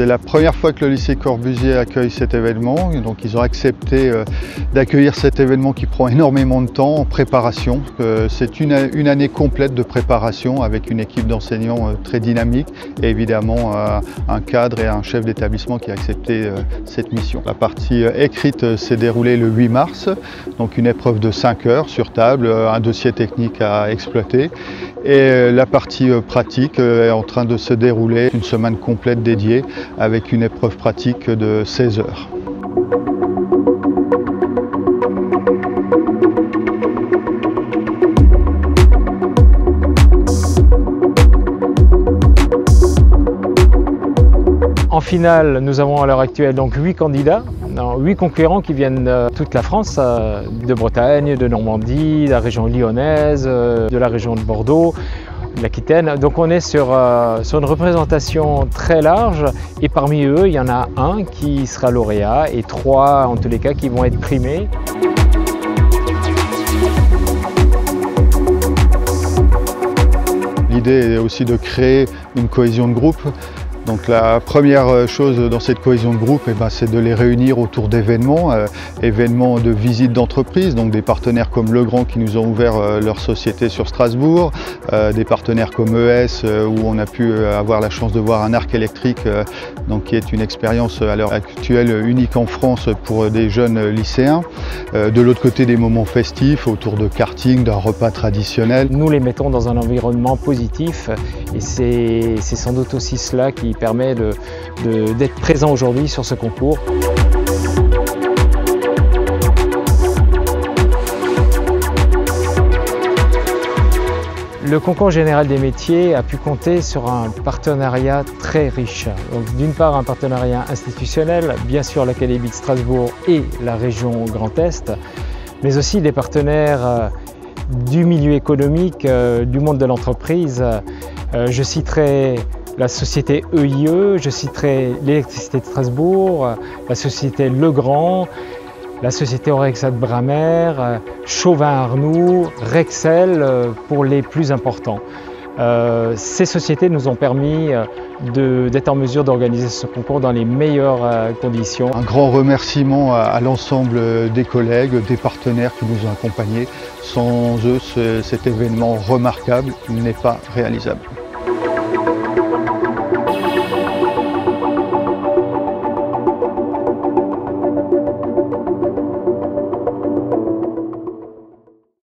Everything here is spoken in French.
C'est la première fois que le lycée Corbusier accueille cet événement. Donc ils ont accepté d'accueillir cet événement qui prend énormément de temps en préparation. C'est une année complète de préparation avec une équipe d'enseignants très dynamique et évidemment un cadre et un chef d'établissement qui a accepté cette mission. La partie écrite s'est déroulée le 8 mars, donc une épreuve de 5 heures sur table, un dossier technique à exploiter. Et la partie pratique est en train de se dérouler, une semaine complète dédiée avec une épreuve pratique de 16 heures. En finale, nous avons à l'heure actuelle donc 8 candidats, 8 concurrents qui viennent de toute la France, de Bretagne, de Normandie, de la région lyonnaise, de la région de Bordeaux, de l'Aquitaine. Donc on est sur une représentation très large et parmi eux, il y en a un qui sera lauréat et 3 en tous les cas qui vont être primés. L'idée est aussi de créer une cohésion de groupe. Donc la première chose dans cette cohésion de groupe, c'est de les réunir autour d'événements, événements de visite d'entreprise, donc des partenaires comme Legrand qui nous ont ouvert leur société sur Strasbourg, des partenaires comme ES où on a pu avoir la chance de voir un arc électrique, donc qui est une expérience à l'heure actuelle unique en France pour des jeunes lycéens. De l'autre côté, des moments festifs autour de karting, d'un repas traditionnel. Nous les mettons dans un environnement positif et c'est sans doute aussi cela qui permet d'être présent aujourd'hui sur ce concours. Le concours général des métiers a pu compter sur un partenariat très riche. D'une part un partenariat institutionnel, bien sûr l'Académie de Strasbourg et la région Grand Est, mais aussi des partenaires du milieu économique, du monde de l'entreprise. Je citerai la société EIE, je citerai l'électricité de Strasbourg, la société Legrand, la société Orexat Bramer, Chauvin-Arnoux, Rexel pour les plus importants. Ces sociétés nous ont permis d'être en mesure d'organiser ce concours dans les meilleures conditions. Un grand remerciement à l'ensemble des collègues, des partenaires qui nous ont accompagnés. Sans eux, cet événement remarquable n'est pas réalisable.